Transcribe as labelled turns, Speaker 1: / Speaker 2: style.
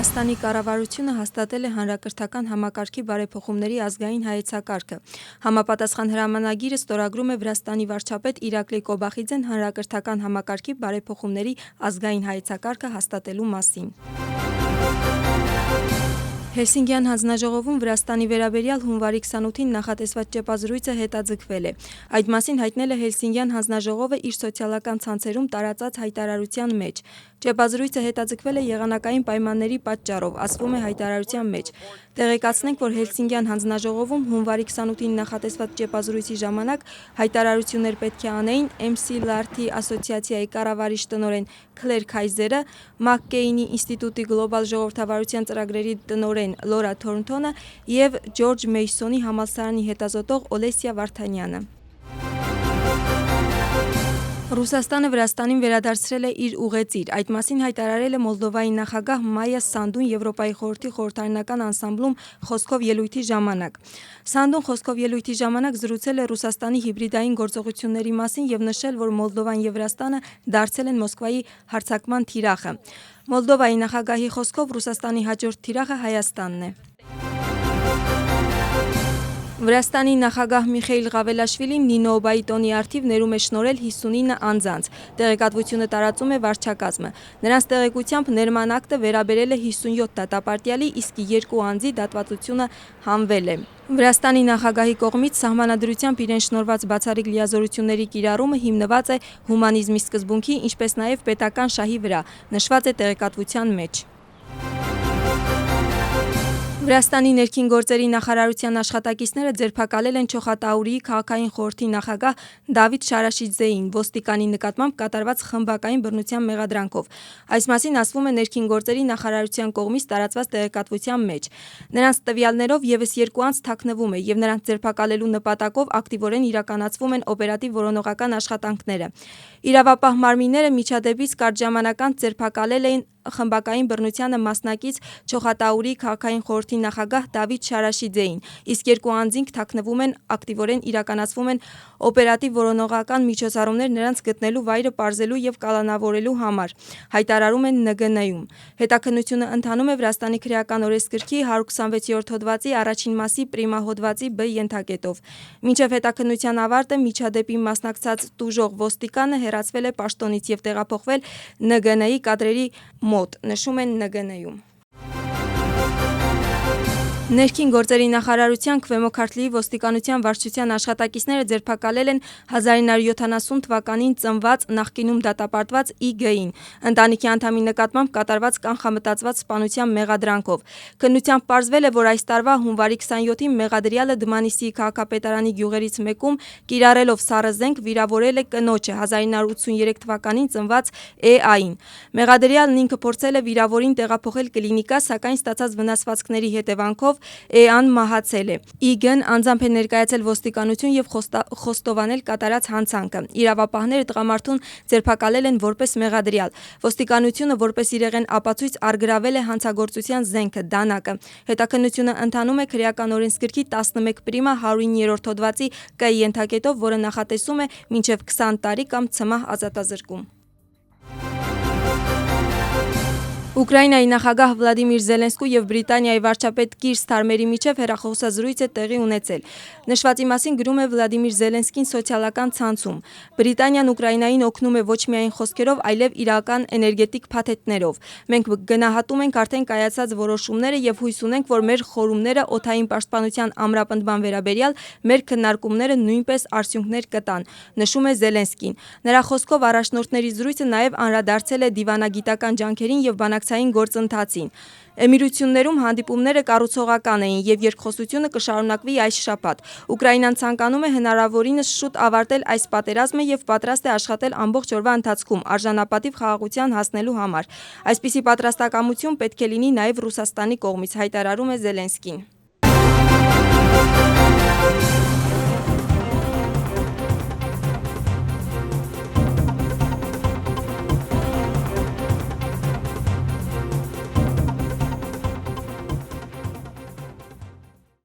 Speaker 1: Վրաստանի կառավարությունը հաստատել է հանրակրթական համակարգի բարեփոխումների ազգային հայեցակարգը։ Համապատասխան հրամանագիրը ստորագրում է Վրաստանի վարչապետ Իրակլի Կոբախիձեն հանրակրթական համակարգի բարեփոխումների ազգային հայեցակարգը հաստատելու մասին։ Հելսինկյան հանձնաժողովում Վրաստանի վերաբերյալ հունվարի 28-ին նախատեսված ճեպազրույցը հետաձգվել է։ Այդ մասին հայտնել է Հելսինկյան հանձնաժողովը իր սոցիալական ցանցերում տարածած հայտարարության մեջ։ Ճեպազրույցը հետաձգվել է եղանակային պայմանների պատճառով, ասվում է հայտարարության մեջ։ Տեղեկացնենք, որ Հելսինկյան հանձնաժողովում հունվարի 28-ին նախատեսված ճեպազրույցի ժամանակ հայտարարություններ պետք է անեին MC Լարթի ասոցիացիայի կառավարիչ տնօրեն Քլեր Քայզերը, Մակկեյնի ինստիտուտի գլոբալ ժողովրդավարության ծրագրերի տնօրեն Լորա Թորնթոնը և Ջորջ Մեյսոնի համալսարանի հետազոտող Օլեսիա Վարդանյանը։ Ռուսաստանը Վրաստանին վերադարձրել է իր ուղեծիր, այդ մասին հայտարարել է Մոլդովայի նախագահ Մայա Սանդուն Եվրոպայի խորհրդի խորհրդարանական անսամբլում խոսքով ելույթի ժամանակ։ Սանդուն խոսքով ելույթի ժամանակ զրուցել է Ռուսաստանի հիբրիդային գործողությունների մասին և նշել, որ Մոլդովան և Վրաստանը դարձել են Մոսկվայի հարձակման թիրախը։ Մոլդովայի նախագահի խոսքով Ռուսաստանի հաջորդ թիրախը Հայաստանն է։ Վրաստանի նախագահ Միխեյլ Ղավելաշվիլին Նինո-Օբայի տոնի առթիվ ներում է շնորհել 59 անձանց։ Տեղեկատվությունը տարածում է վարչակազմը։ Նրանց տեղեկությամբ ներման ակտը վերաբերել է 57 դատապարտյալի, իսկ 2 անձի դատվածությունը հանվել է։ Վրաստանի նախագահի կողմից սահմանադրությամբ իրեն շնորհված բացառիկ լիազորությունների կիրառումը հիմնված է հումանիզմի սկզբունքի, ինչպես նաև պետական շահի վրա, նշված է տեղեկատվության մեջ։ Վրաստանի ներքին գործերի նախարարության աշխատակիցները ձերբակալել են Չոխատաուրիի քաղաքային խորհրդի նախագահ Դավիթ Շարաշիձեին ոստիկանի նկատմամբ կատարված խմբակային բռնության մեղադրանքով։ Այս մասին ասվում է ներքին գործերի նախարարության կողմից տարածված տեղեկատվության մեջ։ Նրանց տվյալներով ևս 2 անձ թաքնվում է և նրանց ձերբակալելու նպատակով ակտիվորեն իրականացվում են օպերատիվ որոնողական աշխատանքները։ Իրավապահ մարմինները միջադեպից կարճ ժամանակ անց ձերբակալել էին խմբակային բռնությանը մասնակից Չոխատաուրիի քաղաքային խորհրդի նախագահ Դավիթ Շարաշիձեին, իսկ 2 անձինք թաքնվում են, ակտիվորեն իրականացվում են օպերատիվ որոնողական միջոցառումներ նրանց գտնելու վայրը պարզելու և կալանավորելու համար, հայտարարում են ՆԳՆ-ում։ Հետաքննությունը ընթանում է Վրաստանի քրեական օրենսգրքի 126-րդ հոդվածի առաջին մասի պրիմա հոդվածի B ենթակետով։ Մինչև հետաքննության ավարտը միջադեպին մասնակցած տուժող ոստիկանը հեռացվել է պաշտոնից և տեղափոխվել ՆԳՆ-ի կադրերի մոտ, նշում են ՆԳՆ-ում։ Ներքին գործերի նախարարության Քվեմո Քարթլիի ոստիկանության վարչության աշխատակիցները ձերբակալել են 1970 թվականին ծնված, նախկինում դատապարտված Ի.Գ.-ին, ընտանիքի անդամի նկատմամբ կատարված կանխամտածված սպանության մեղադրանքով։ Քննությամբ պարզվել է, որ այս տարվա հունվարի 27-ին մեղադրյալը Դմանիսիի քաղաքապետարանի գյուղերից մեկում կիրառելով սառը զենք վիրավորել է կնոջը 1983 թվականին ծնված Է.Ա.-ին։ Մեղադրյալն ինքը փորձել է վիրավորին տեղափոխել կլինիկա, սակայն ստացած վնասվածքների հետևանքով Է.Ան մահացել է։ Ի.Գ.-ն անձամբ է ներկայացել ոստիկանություն և խոստովանել կատարած հանցանքը։ Իրավապահները տղամարդուն ձերբակալել են որպես մեղադրյալ։ Ոստիկանությունը որպես իրեղեն ապացույց առգրավել է հանցագործության զենքը՝ դանակը։ Հետաքննությունը ընթանում է քրեական օրենսգրքի 11 պրիմա 109-րդ հոդվածի Կ ենթակետով, որը նախատեսում է մինչև 20 տարի կամ ցմահ ազատազրկում։ Ուկրաինայի նախագահ Վլադիմիր Զելենսկու և Բրիտանիայի վարչապետ Կիր Սթարմերի միջև հեռախոսազրույց է տեղի ունեցել։ Նշվածի մասին գրում է Վլադիմիր Զելենսկին սոցիալական ցանցում։ Բրիտանիան Ուկրաինային օգնում է ոչ միայն խոսքերով, այլև իրական էներգետիկ փաթեթներով։ Մենք գնահատում ենք արդեն կայացած որոշումները և հույս ունենք, որ մեր խորհումները օդային պաշտպանության ամրապնդման վերաբերյալ մեր քննարկումները նույնպես արդյունքներ կտան, նշում է Զելենսկին։ Նրա խոսքով առաջնորդների զրույցը նաև անդրադարձել է դիվանագիտական ջանքերին և բանակցային գործընթացին։ Էմիրություններում հանդիպումները կառուցողական էին և երկխոսությունը կշարունակվի այս շաբաթ։ Ուկրաինան ցանկանում է հնարավորինս շուտ ավարտել այս պատերազմը և պատրաստ է աշխատել ամբողջ օրվա ընթացքում արժանապատիվ խաղաղության հասնելու համար։ Այսպիսի պատրաստակամություն պետք է լինի նաև Ռուսաստանի կողմից, հայտարարում է Զելենսկին։